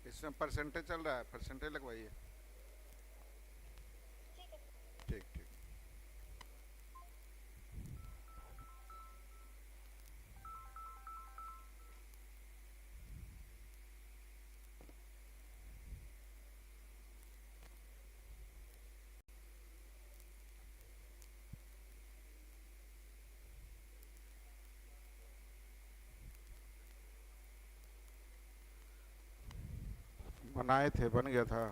इसमें परसेंटेज चल रहा है, परसेंटेज लगवाइए। ठीक ठीक। बनाए थे, बन गया था।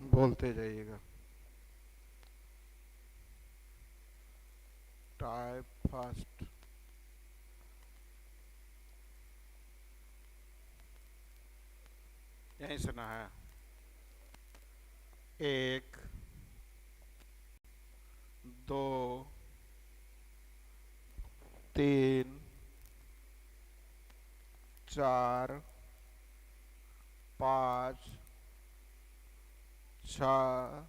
बोलते जाइएगा। फर्स्ट। यहीं से ना है। 1 2 3 4 5 6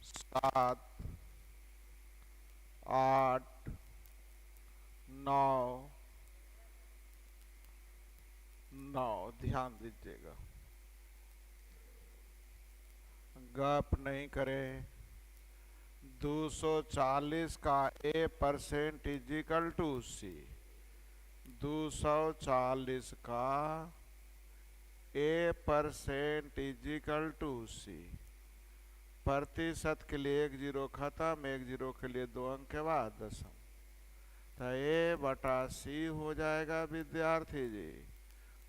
7 8 9 9। ध्यान दीजिएगा, गप नहीं करें। 240 का A% इजिकल टू C। 240 का A% इजिकल टू C। प्रतिशत के लिए 1 जीरो खत्म, 1 जीरो के लिए 2 अंक के बाद दशम। तो A/C हो जाएगा विद्यार्थी जी,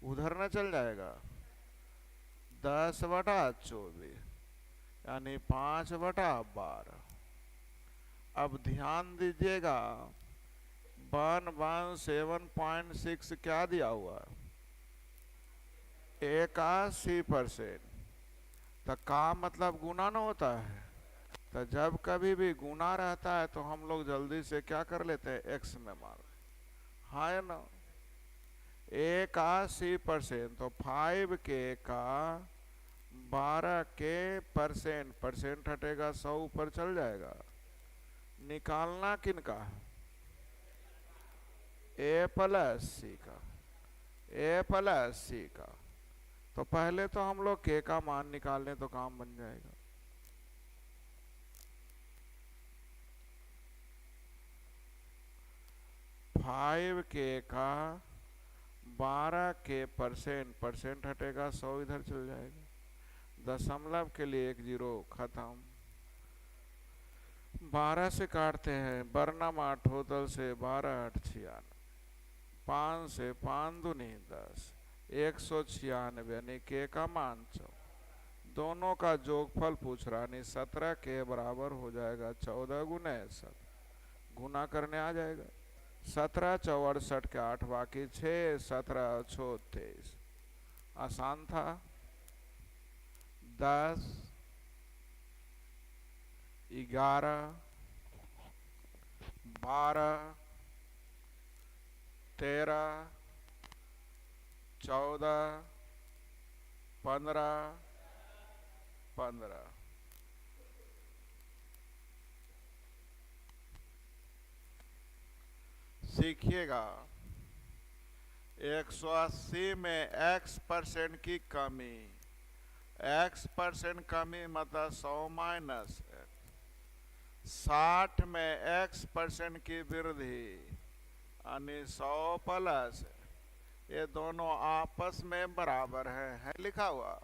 उधर न चल जाएगा। 10/24 यानी 5/12। अब ध्यान दीजिएगा, 117.6 क्या दिया हुआ? 81%। तो का मतलब गुना न होता है। तो जब कभी भी गुना रहता है तो हम लोग जल्दी से क्या कर लेते हैं, x में मार, है ना। 81%, तो 5 के का 12 के परसेंट हटेगा, 100 ऊपर चल जाएगा। निकालना किन का है? A+C का। A+C का। तो पहले तो हम लोग के का मान निकाल लें तो काम बन जाएगा। फाइव के का 12 के परसेंट हटेगा, 100 इधर चल जाएगा। दशमलव के लिए 1 जीरो खत्म। 12 से काटते हैं, वर्णम 8 होतल से 12 8 96। 5 से 5 दूनी 10, 196 यानी के का मान 100। दोनों का जोगफल पूछ रहा, नहीं 17 के बराबर हो जाएगा 14 गुने 7। गुना करने आ जाएगा। 17 चौ 68 के 8 बाकी 6, 17 छो 23। आसान था। 10 11 12 13 14 15 15। सीखिएगा, 180 में x% की कमी, x% कमी मतलब 100 माइनस x। 60 में x% की वृद्धि यानी 100 प्लस। ये दोनों आपस में बराबर है लिखा हुआ।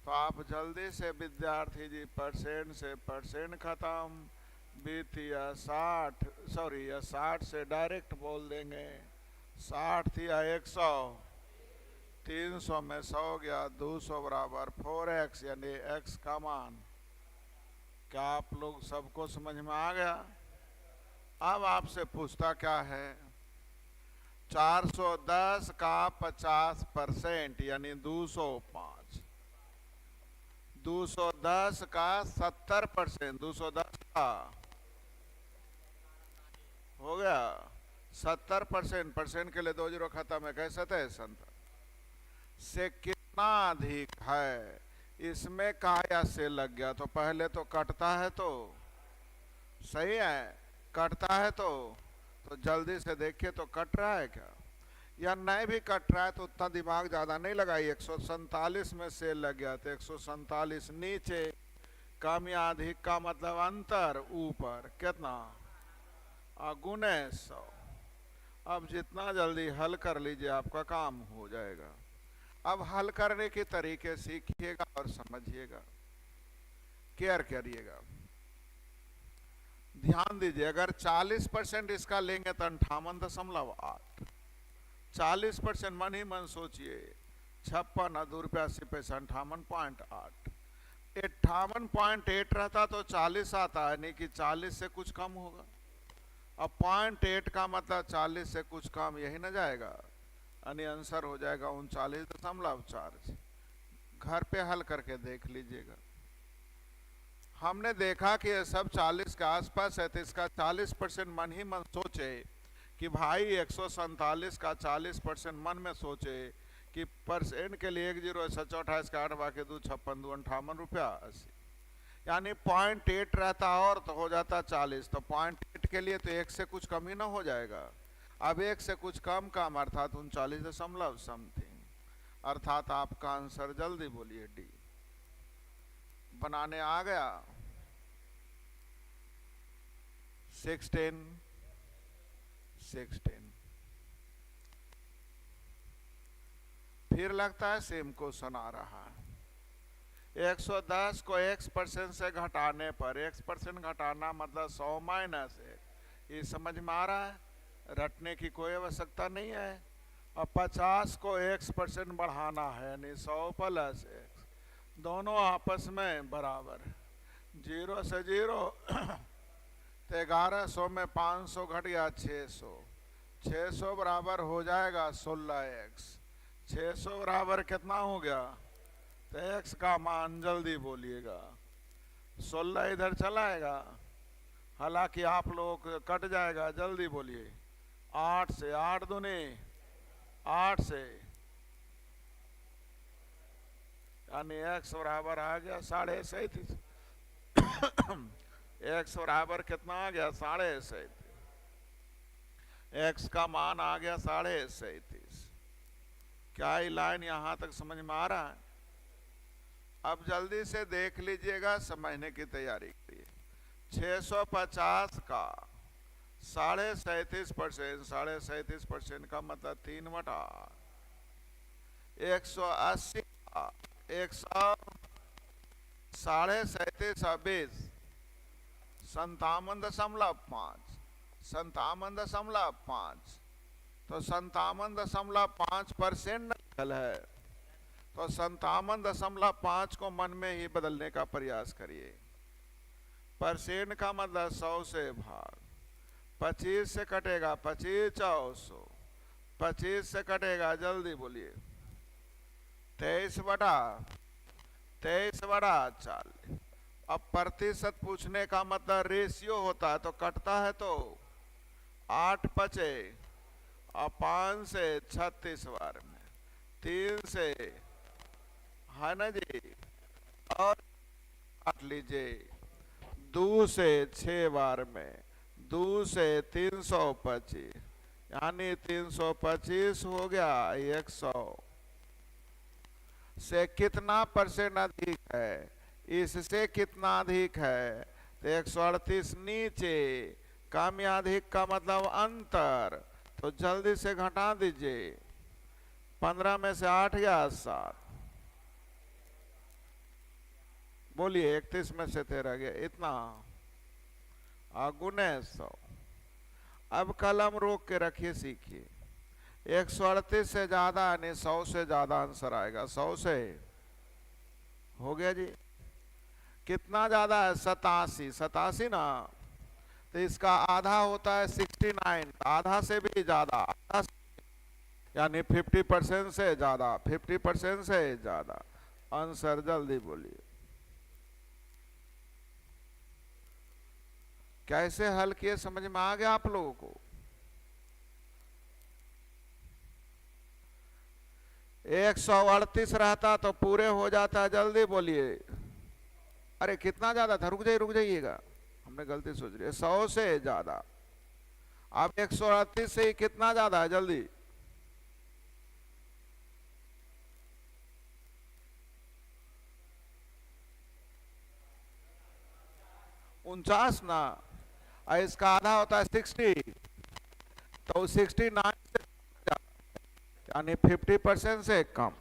तो आप जल्दी से विद्यार्थी जी परसेंट से परसेंट खत्म, बीती 60 से डायरेक्ट बोल देंगे। 60 थी 100, 300 में 100 गया, 200 बराबर 4x यानी x का मान। क्या आप लोग सबको समझ में आ गया? अब आपसे पूछता क्या है, 410 का 50% यानी 205। 210 का 70%, 210 का हो गया 70%। परसेंट के लिए 2 जीरो खत्म है, कैसे थे संत से कितना अधिक है। इसमें का या से लग गया तो पहले तो कटता है, तो सही है, कटता है तो जल्दी से देखिए तो कट रहा है क्या, या नहीं भी कट रहा है तो उतना दिमाग ज्यादा नहीं लगाई। 147 में से लग गया तो 147 नीचे, कम या अधिक का मतलब अंतर, ऊपर कितना गुने 100। अब जितना जल्दी हल कर लीजिए आपका काम हो जाएगा। अब हल करने के तरीके सीखिएगा और समझिएगा, केयर करिएगा। ध्यान दीजिए, अगर 40% इसका लेंगे तो 58.8। 40% मन ही मन सोचिए, 56 ₹2.80 58.8। 58.8 रहता तो 40 आता है, नहीं कि 40 से कुछ कम होगा। अब 0.8 का मतलब 40 से कुछ कम, यही ना जाएगा, यानी आंसर हो जाएगा 39.4। घर पे हल करके देख लीजिएगा। हमने देखा कि ये सब 40 के आसपास है, तो इसका 40% मन ही मन सोचे कि भाई 147 का 40% मन में सोचे कि परसेंट के लिए 1 जीरो 728 का 8 बाकी 2 56 2 58 रुपया 80, यानी 0.8 रहता और तो हो जाता 40, तो 0.8 के लिए तो 1 से कुछ कम ही ना हो जाएगा। अब 1 से कुछ कम अर्थात 39 समथिंग, अर्थात आपका आंसर जल्दी बोलिए डी। बनाने आ गया 16 फिर लगता है सेम क्वेश्चन आ रहा है। 110 को x% से घटाने पर, x% घटाना मतलब 100 माइनस 1, ये समझ में आ रहा है, रटने की कोई आवश्यकता नहीं है। अब 50 को x% बढ़ाना है, यानी 100 प्लस x, दोनों आपस में बराबर, 0 से 0 तो 1100 में 500 घट गया 600, 600 बराबर हो जाएगा 16x, 600 बराबर कितना हो गया, तो x का मान जल्दी बोलिएगा। 16 इधर चलाएगा, हालांकि आप लोग कट जाएगा, जल्दी बोलिए। 8 से 8 दूनी 8 से, यानी x बराबर आ गया 37.5। x बराबर कितना आ गया 37.5, x का मान आ गया 37.5। क्या ये लाइन यहां तक समझ में आ रहा है? अब जल्दी से देख लीजिएगा समझने की तैयारी करिए। 650 का 37.5%, 37.5% का मतलब 3/8। 180 का 37.5, 57.5, 57.5, तो 57.5% निकल है, तो 57.5 को मन में ही बदलने का प्रयास करिए। परसेंट का मतलब 100 से भाग, 25 से कटेगा 25 400, 25 से कटेगा, जल्दी बोलिए, 23/40। अब प्रतिशत पूछने का मतलब रेशियो होता है, तो कटता है तो 8 बचे, और 5 से 36 बार में, 3 से, है ना जी, और काट लीजिए 2 से 6 बार में, 2 से 325, यानी 325 हो गया 100 से कितना परसेंट अधिक है, इससे कितना अधिक है, तो 138 नीचे, कम या अधिक का मतलब अंतर, तो जल्दी से घटा दीजिए। 15 में से 8 या 7, बोलिए, 31 में से 13 गया, इतना गुने 100। अब कलम रोक के रखिए, सीखिए। 138 से ज्यादा यानी 100 से ज्यादा आंसर आएगा। 100 से हो गया जी, कितना ज्यादा है, 87, 87 ना, तो इसका आधा होता है 69, आधा से भी ज्यादा, यानी 50% से ज्यादा, 50% से ज्यादा। आंसर जल्दी बोलिए। कैसे हल किए समझ में आ गया आप लोगों को? 138 रहता तो पूरे हो जाता, जल्दी बोलिए। अरे कितना ज्यादा था, रुक जाइएगा, हमने गलती सोच रही है, 100 से ज्यादा। अब 138 से ही कितना ज्यादा है, जल्दी, उनचास ना, इसका आधा होता है 60, तो 69 से, यानी 50% से कम,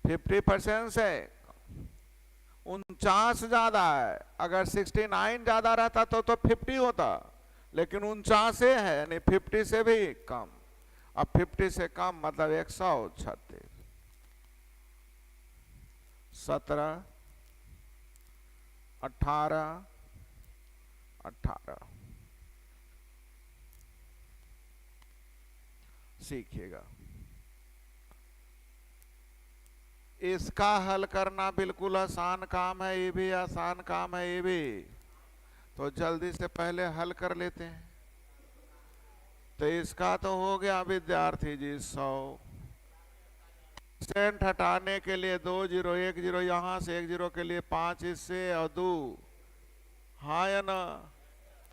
50% से 49 ज्यादा है। अगर 69 ज्यादा रहता तो 50 होता, लेकिन 49 है, यानी 50 से भी कम। अब 50 से कम मतलब 136, 17, 18, 18 सीखिएगा। इसका हल करना बिल्कुल आसान काम है, ये भी आसान काम है ये भी। तो जल्दी से पहले हल कर लेते हैं। तो इसका तो हो गया विद्यार्थी जी 100% हटाने के लिए 2 जीरो, 1 जीरो यहाँ से 1 जीरो के लिए 5 इससे और 2, हाँ या ना?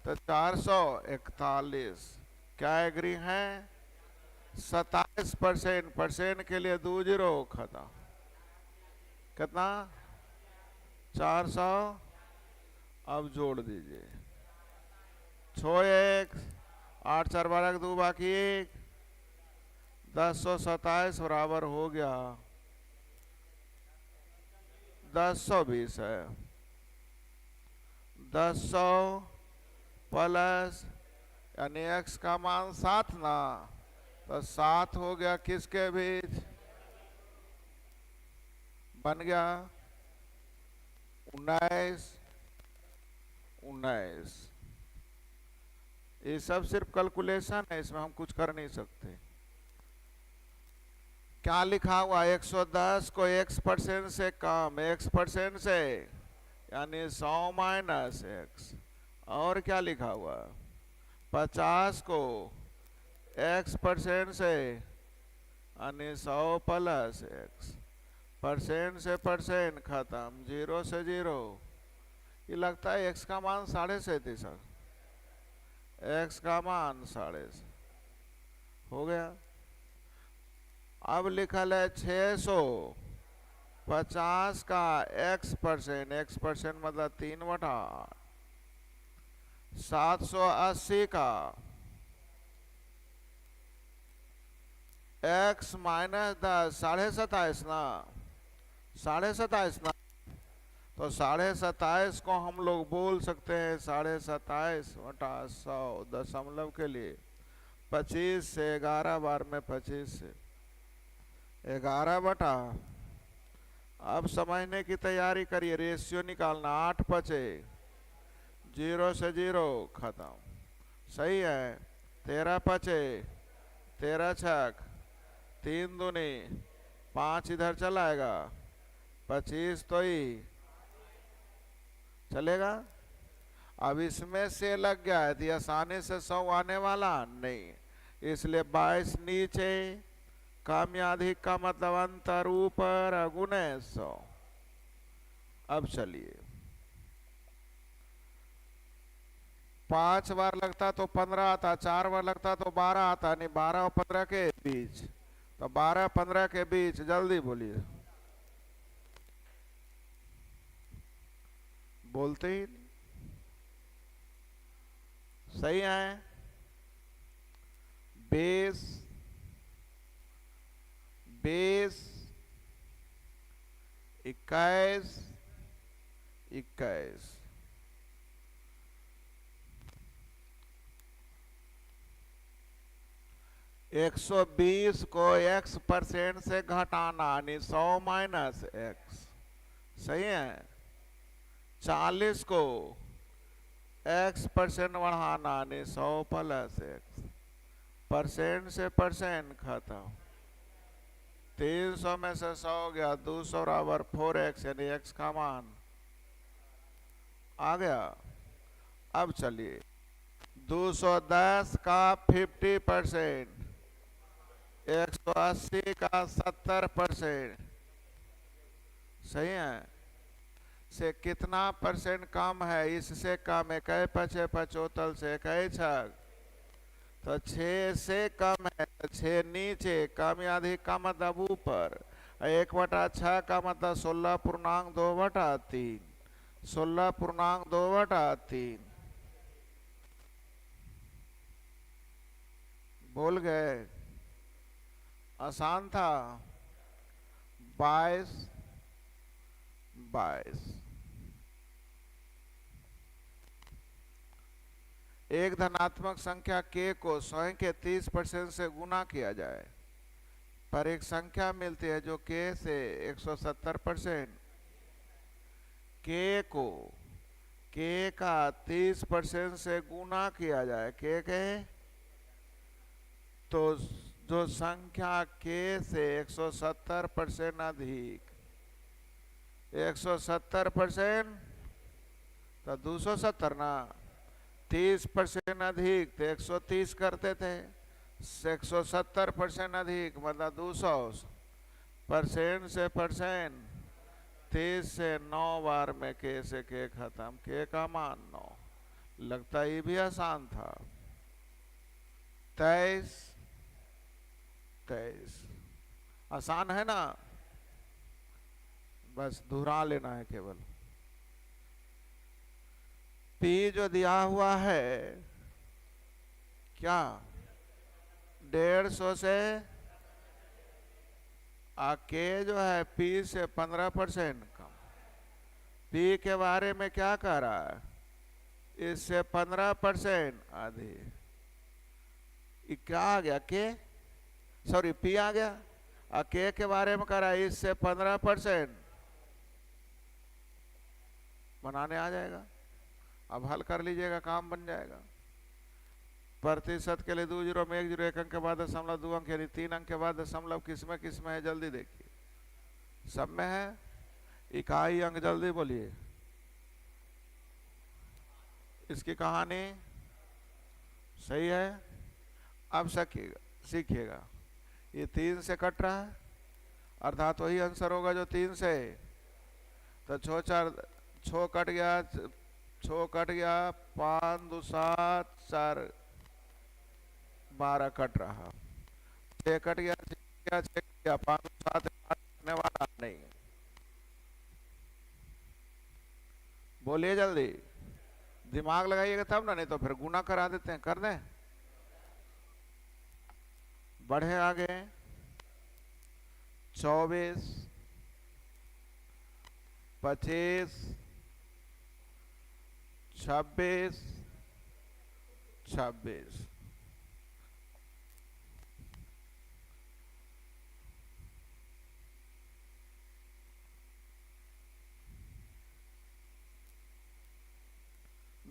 तो 441। क्या एग्री है? 27% परसेंट के लिए 2 जीरो खत्म। कितना? 400। अब जोड़ दीजिए 6 1 8 4 12 2 बाकी 1 1027 बराबर हो गया 1020 है। 1000 प्लस यानी x का मान 7 ना, तो 7 हो गया किसके बीच? बन गया 19 19। ये सब सिर्फ कैलकुलेशन है, इसमें हम कुछ कर नहीं सकते। क्या लिखा हुआ? 110 को x% से कम, x% से यानी 100 माइनस x। और क्या लिखा हुआ? 50 को x% से यानी 100 प्लस x। परसेंट से परसेंट खत्म, 0 से 0। ये लगता है x का मान 37.5, x का मान 37 हो गया। अब लिखल है 650 का x% मतलब 3/8। 780 का x माइनस 10, 27.5 ना, 27.5 ना। तो 27.5 को हम लोग बोल सकते हैं 27.5/100 दशमलव के लिए 25 से 11 बार में 25 से 11 बटा। अब समझने की तैयारी करिए, रेशियो निकालना। 8 बचे, 0 से 0 खत्म, सही है। 13 बचे, 13 छक 3 दूनी 5 इधर चलाएगा, 25 तो ही चलेगा। अब इसमें से लग गया है तो आसानी से 100 आने वाला नहीं, इसलिए 22 नीचे, कम या अधिक का मतलब अंतर ऊपर, गुणे 100। अब चलिए 5 बार लगता तो 15 आता, 4 बार लगता तो 12 आता, नहीं 12 और 15 के बीच, तो 12 15 के बीच। जल्दी बोलिए, बोलते ही नहीं। सही है। 20 21 21। 120 को x% से घटाना यानी 100 माइनस x, सही है। 40 को x% बढ़ाना यानी 100 प्लस x। परसेंट से परसेंट खत्म, 300 में से 100 गया, 200 बराबर 4x यानी x का मान आ गया। अब चलिए 210 का 50%, 180 का 70%, सही है, से कितना परसेंट कम है? इससे कम है, कई 75 से कई 6, तो 6 से कम है, 6 नीचे, कम या अधिक का मतलब ऊपर। 1/6 का मतलब 16.2/3, 16.2/3। बोल गए, आसान था। 22 22। एक धनात्मक संख्या k को स्वयं के 30% से गुना किया जाए पर एक संख्या मिलती है जो k से 170%। k को के का 30% से गुना किया जाए के तो जो संख्या के से 170% अधिक 170% तो 270 ना 30% अधिक तो 130 करते थे 170% अधिक मतलब 200% से परसेंट 30 से 9 बार में के से के खत्म के का मान 9 लगता ये भी आसान था 23 आसान है ना बस दोहरा लेना है केवल पी जो दिया हुआ है क्या 150 से के जो है पी से 15% कम पी के बारे में क्या कह रहा है इससे 15% अधिक क्या आ गया के सॉरी पी आ गया के बारे में कह रहा है इससे 15% बनाने आ जाएगा अब हल कर लीजिएगा काम बन जाएगा प्रतिशत के लिए 2 जीरो में 1 जीरो 1 अंक के बाद दशमलव 2 अंक यानी 3 अंक के बाद दशमलव किस में है जल्दी देखिए सब में है इकाई अंक जल्दी बोलिए इसकी कहानी सही है अब सीखिएगा ये 3 से कट रहा है अर्थात वही आंसर होगा जो 3 से तो 6 कट गया 5 2 7 4 12 कट रहा 6 कट गया 5 7 कटने वाला नहीं बोलिए जल्दी दिमाग लगाइएगा तब ना नहीं तो फिर गुना करा देते हैं कर दें बढ़े आगे 24 25 26 26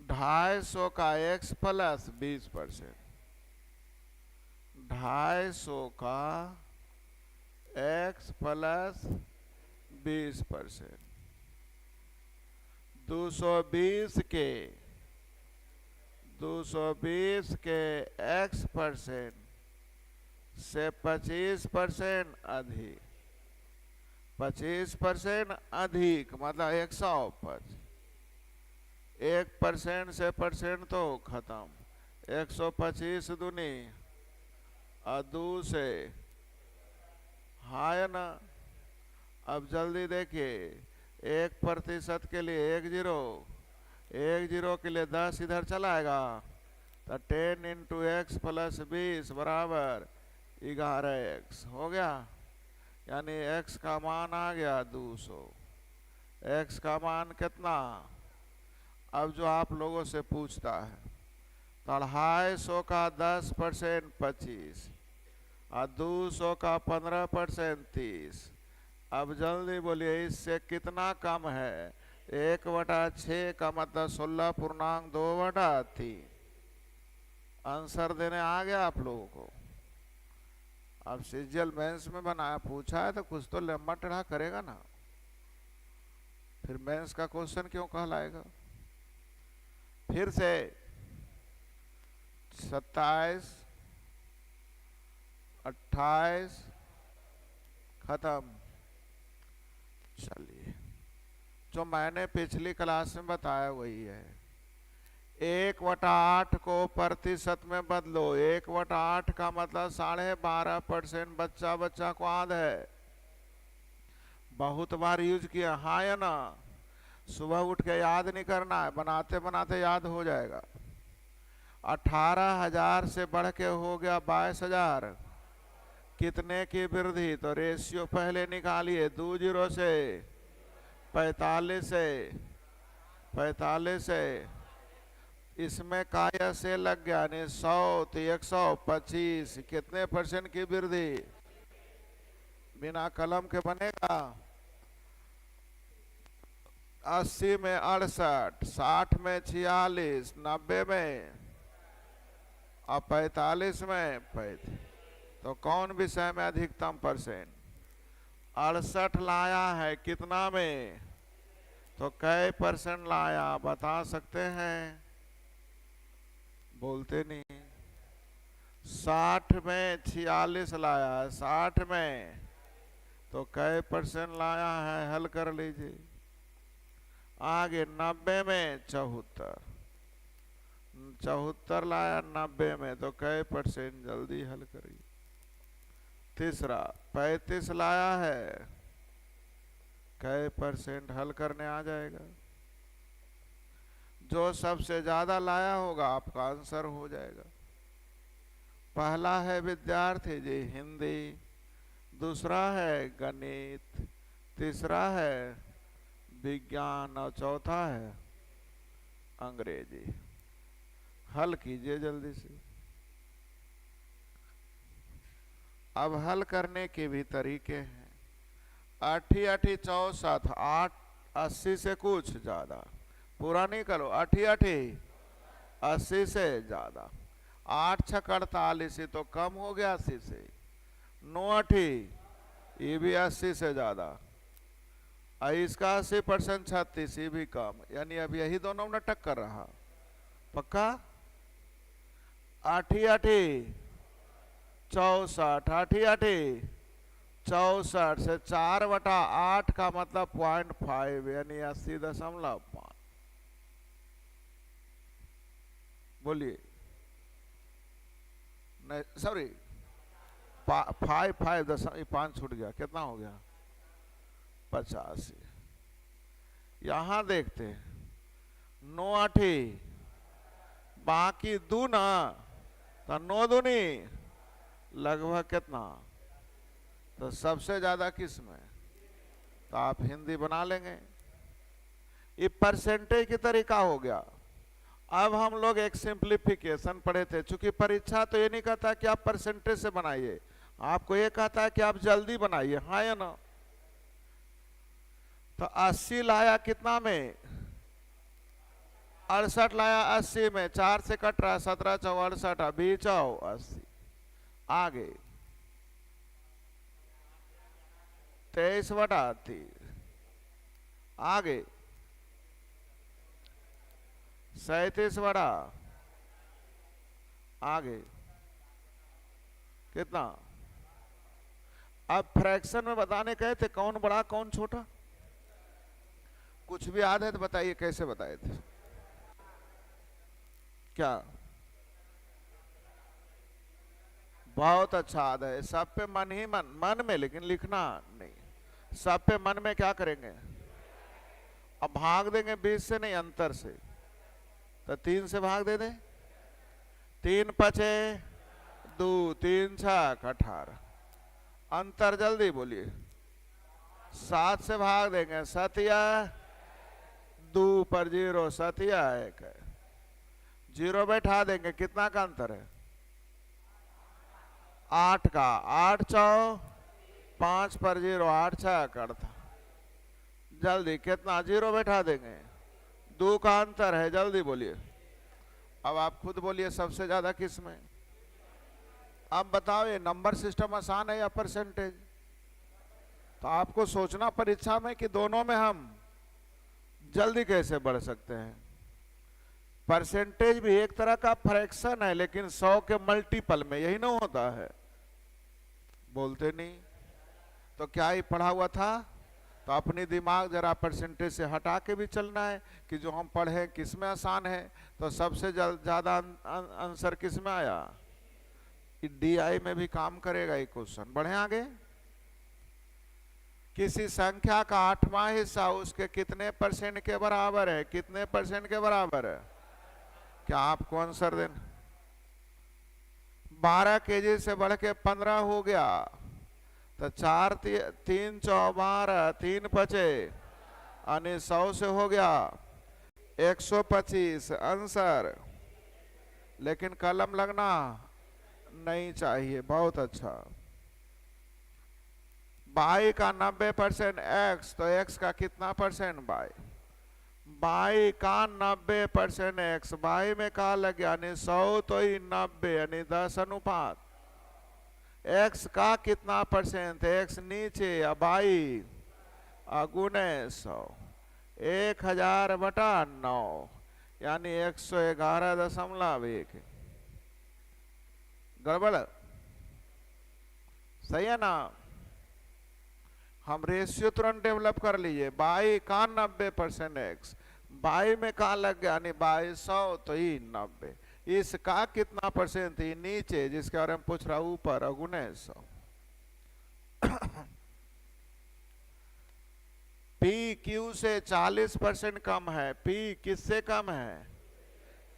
250 का x प्लस 20% 250 का x प्लस 20% 220 के x% से 25% अधिक 25% अधिक मतलब 125 1% से परसेंट तो खत्म 125 दूनी अदू से हाँ ना अब जल्दी देखिए 1% के लिए 1 जीरो के लिए 10 इधर चलाएगा तो 10 इंटू एक्स प्लस 20 बराबर 11x हो गया यानी x का मान आ गया 200 x का मान कितना अब जो आप लोगों से पूछता है तो 250 का 10% 25 और 200 का 15% 30 अब जल्दी बोलिए इससे कितना कम है 1/6 का मतलब 16.2/3 आंसर देने आ गया आप लोगों को अब सीजीएल मेंस में बनाया पूछा है तो कुछ तो लंबा टेढ़ा करेगा ना फिर मेंस का क्वेश्चन क्यों कहलाएगा फिर से 27 28 खत्म चलिए जो मैंने पिछली क्लास में बताया वही है 1/8 को प्रतिशत में बदलो 1/8 का मतलब 12.5% बच्चा को याद है बहुत बार यूज किया हाँ या ना सुबह उठ के याद नहीं करना है बनाते बनाते याद हो जाएगा 18,000 से बढ़ के हो गया 22,000 कितने की वृद्धि तो रेशियो पहले निकालिए 2 जीरो से 45 से इसमें काया से लग गया यानी 100 तो 125 कितने % की वृद्धि बिना कलम के बनेगा 80 में 68, 60 में 46, 90 में और 45 में 35। तो कौन विषय में अधिकतम परसेंट? 68 लाया है कितना में? तो कै परसेंट लाया बता सकते हैं? बोलते नहीं। 60 में 46 लाया है, 60 में तो कै परसेंट लाया है? हल कर लीजिए। आगे 90 में 74, 74 लाया 90 में तो कै परसेंट? जल्दी हल करिए। तीसरा 35 लाया है, कै परसेंट? हल करने आ जाएगा। जो सबसे ज्यादा लाया होगा आपका आंसर हो जाएगा। पहला है विद्यार्थी जी हिंदी, दूसरा है गणित, तीसरा है विज्ञान और चौथा है अंग्रेजी। हल कीजिए जल्दी से। अब हल करने के भी तरीके हैं। 8 8 64, 8 80 से कुछ ज्यादा, पूरा नहीं करो। 8 8 80 से ज्यादा, 8 6 48, तो कम हो गया 80 से। 9 8 ये भी 80 से ज्यादा, इसका 80% 36, ये भी कम, यानी अब यही दोनों में टक्कर रहा। पक्का? 8 8 64, 8 8 64 से 4/8 का मतलब 0.5, यानी 80.5। बोलिए। नहीं सॉरी, 5 छूट गया, कितना हो गया? 85। यहां देखते 9 8 बाकी दूना, तो 9 दूनी लगभग कितना? तो सबसे ज्यादा किस में? तो आप हिंदी बना लेंगे। ये परसेंटेज की तरीका हो गया। अब हम लोग एक सिंप्लीफिकेशन पढ़े थे। चूंकि परीक्षा तो ये नहीं कहता कि आप परसेंटेज से बनाइए, आपको ये कहता है कि आप जल्दी बनाइए, हाँ या ना? तो 80 लाया कितना में? 68 लाया 80 में, 4 से कट रहा, 17 4 68, 20 80। आगे 23/30, आगे 37 बड़ा, आगे कितना? अब फ्रैक्शन में बताने कहे थे, कौन बड़ा कौन छोटा? कुछ भी याद है तो बताइए, कैसे बताए थे? क्या? बहुत अच्छा याद है। सब पे मन ही मन में, लेकिन लिखना नहीं। सब पे मन में क्या करेंगे? अब भाग देंगे 20 से नहीं, अंतर से। तो 3 से भाग दे दें। 3 5 2, 3 6 18, अंतर जल्दी बोलिए। 7 से भाग देंगे, 7 2 पर 0, 7 1 है। 0 बैठा देंगे, कितना का अंतर है? 8 का। 8 4 5 पर 0, 8 6 करता। जल्दी कितना? 0 बैठा देंगे, 2 का अंतर है, जल्दी बोलिए। अब आप खुद बोलिए सबसे ज्यादा किस में? अब बताओ, ये नंबर सिस्टम आसान है या परसेंटेज? तो आपको सोचना परीक्षा में कि दोनों में हम जल्दी कैसे बढ़ सकते हैं। परसेंटेज भी एक तरह का फ्रैक्शन है, लेकिन 100 के मल्टीपल में, यही ना होता है? बोलते नहीं। तो क्या ही पढ़ा हुआ था? तो अपनी दिमाग जरा परसेंटेज से हटा के भी चलना है कि जो हम पढ़े किस में आसान है। तो सबसे ज्यादा आंसर किस में आया? DI में भी काम करेगा ये क्वेश्चन। बढ़े आगे। किसी संख्या का 8वां हिस्सा उसके कितने % के बराबर है? कितने % के बराबर है? क्या आपको आंसर देना? 12 kg से बढ़ के 15 हो गया, तो 4 3 4 12, 3 5 यानी 100 से हो गया 125 आंसर। लेकिन कलम लगना नहीं चाहिए। बहुत अच्छा। y का 90% x, तो x का कितना % y? बाई का 90% एक्स, बाई में का लग गया यानी 100 तो ही 90 यानी 10 अनुपात। एक्स का कितना परसेंट, एक्स नीचे या बाई अगुने 100, 1000/9 यानी 111.1। गड़बड़ सही है ना। हम रेशियो तुरंत डेवलप कर लीजिए, बाई का 90% एक्स, बाई में का लग गया यानी बाई 100 तो ही 90, इसका कितना परसेंट ही नीचे जिसके बारे में पूछ रहा ऊपर अगुने 100। पी क्यू से 40% कम है, पी किससे कम है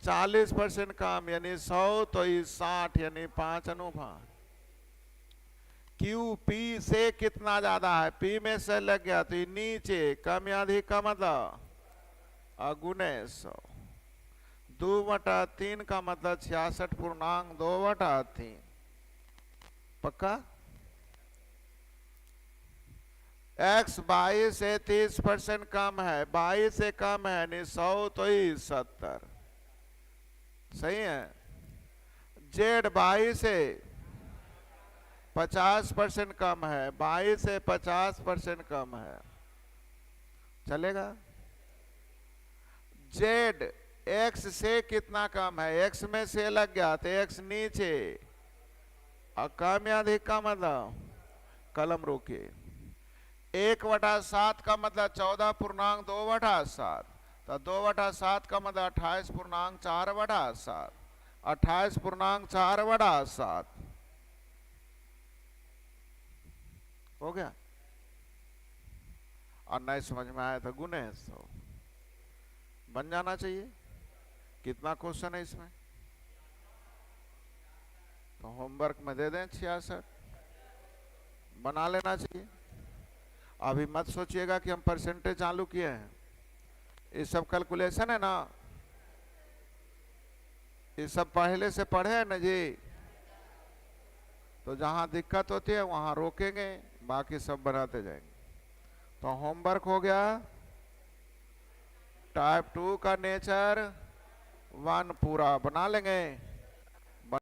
40% कम यानी 100 तो ही 60 यानी 5 अनुपात। क्यू पी से कितना ज्यादा है, पी में से लग गया तो नीचे कम या अधिक का मतलब अगुने 100। 2/3 का मतलब 66.2/3 पक्का। एक्स 22 से 30% कम है, 22 से कम है यानी 100 तो ही 70 सही है। जेड 22 से 50% कम है, 22 से 50% कम है चलेगा। जेड एक्स से कितना कम है, एक्स में से लग गया तो एक्स नीचे और कम या अधिक का मतलब कलम रोकिए। 1/7 का मतलब 14.2/7 तो 2/7 का मतलब 28.4/7, 28.4/7 हो गया। और नहीं समझ में आया तो गुने 100 बन जाना चाहिए। कितना क्वेश्चन है इसमें तो होमवर्क में दे दें 66 बना लेना चाहिए। अभी मत सोचिएगा कि हम परसेंटेज चालू किए हैं, ये सब कैलकुलेशन है ना, ये सब पहले से पढ़े हैं ना जी। तो जहां दिक्कत होती है वहां रोकेंगे, बाकी सब बनाते जाएंगे। तो होमवर्क हो गया टाइप 2 का नेचर 1 पूरा बना लेंगे।